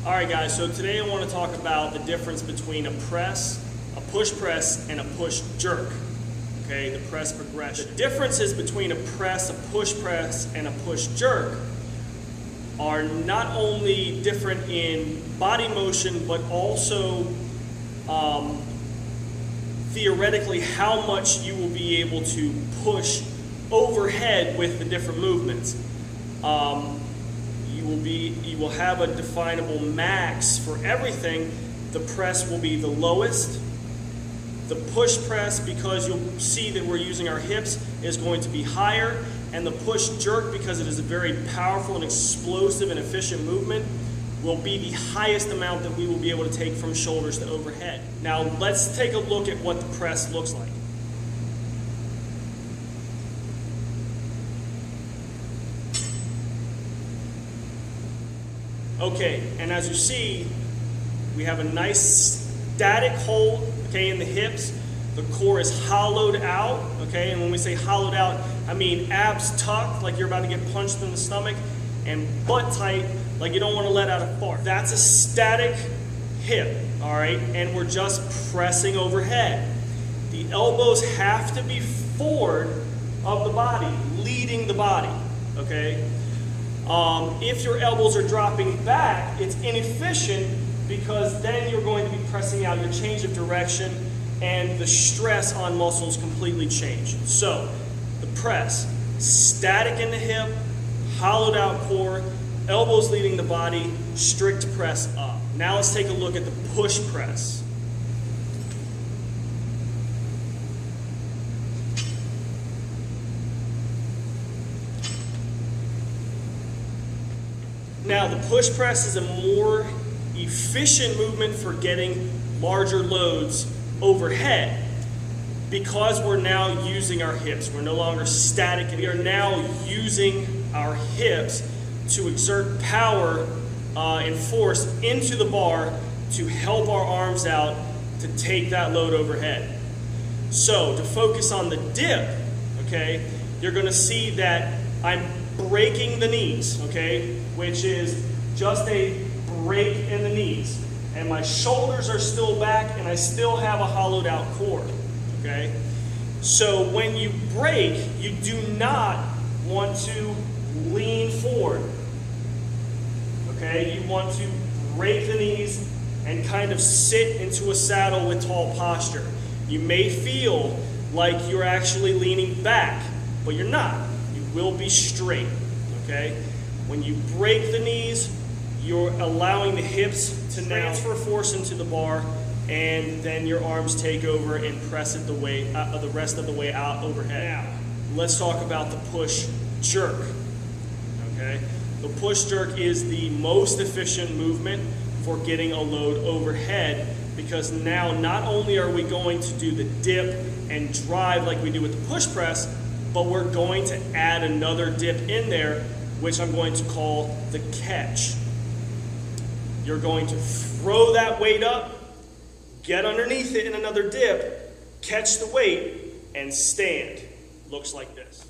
All right, guys, so today I want to talk about the difference between a press, a push press, and a push jerk. Okay, the press progression. The differences between a press, a push press, and a push jerk are not only different in body motion, but also theoretically how much you will be able to push overhead with the different movements. You will have a definable max for everything. The press will be the lowest. The push press, because you'll see that we're using our hips, is going to be higher. And the push jerk, because it is a very powerful and explosive and efficient movement, will be the highest amount that we will be able to take from shoulders to overhead. Now let's take a look at what the press looks like. Okay, and as you see, we have a nice static hold, okay, in the hips. The core is hollowed out, okay, and when we say hollowed out, I mean abs tucked, like you're about to get punched in the stomach, and butt tight, like you don't want to let out a fart. That's a static hip, all right, and we're just pressing overhead. The elbows have to be forward of the body, leading the body, okay? If your elbows are dropping back, it's inefficient because then you're going to be pressing out your change of direction and the stress on muscles completely change. So, the press, static in the hip, hollowed out core, elbows leading the body, strict press up. Now let's take a look at the push press. Now, the push press is a more efficient movement for getting larger loads overhead because we're now using our hips. We're no longer static. We are now using our hips to exert power and force into the bar to help our arms out to take that load overhead. So, to focus on the dip, okay, you're going to see that I'm breaking the knees, okay, which is just a break in the knees. And my shoulders are still back and I still have a hollowed out core, okay? So when you break, you do not want to lean forward, okay? You want to break the knees and kind of sit into a saddle with tall posture. You may feel like you're actually leaning back, but you're not. You will be straight, okay? When you break the knees, you're allowing the hips to transfer force into the bar, and then your arms take over and press it the rest of the way out overhead. Now, let's talk about the push jerk. Okay, the push jerk is the most efficient movement for getting a load overhead because now not only are we going to do the dip and drive like we do with the push press, but we're going to add another dip in there, which I'm going to call the catch. You're going to throw that weight up, get underneath it in another dip, catch the weight, and stand. Looks like this.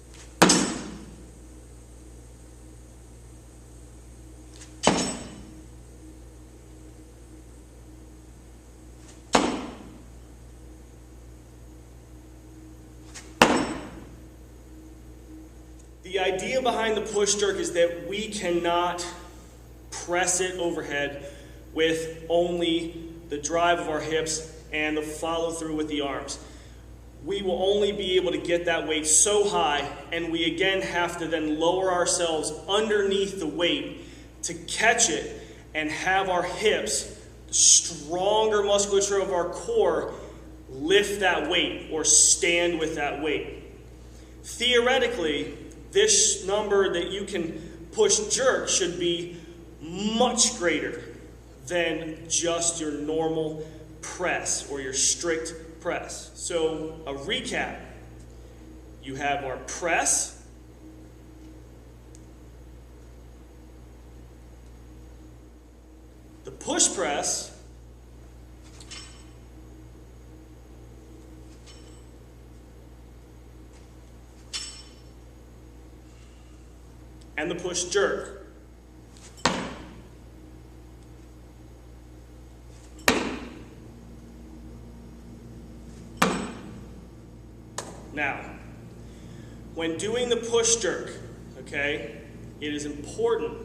The idea behind the push jerk is that we cannot press it overhead with only the drive of our hips and the follow through with the arms. We will only be able to get that weight so high, and we again have to then lower ourselves underneath the weight to catch it and have our hips, the stronger musculature of our core, lift that weight or stand with that weight. Theoretically, this number that you can push jerk should be much greater than just your normal press or your strict press. So a recap, you have our press, the push press, and the push jerk. when doing the push jerk, okay, it is important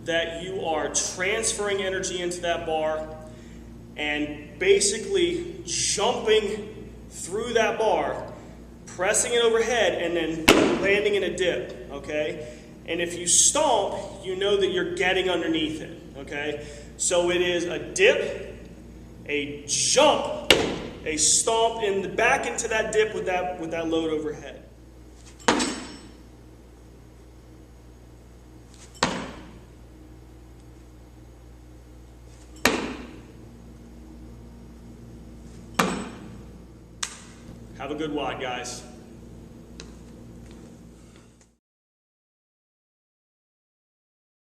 that you are transferring energy into that bar and basically jumping through that bar, pressing it overhead, and then landing in a dip, okay? And if you stomp, you know that you're getting underneath it, okay? So it is a dip, a jump, a stomp back into that dip with that load overhead. Have a good WOD, guys.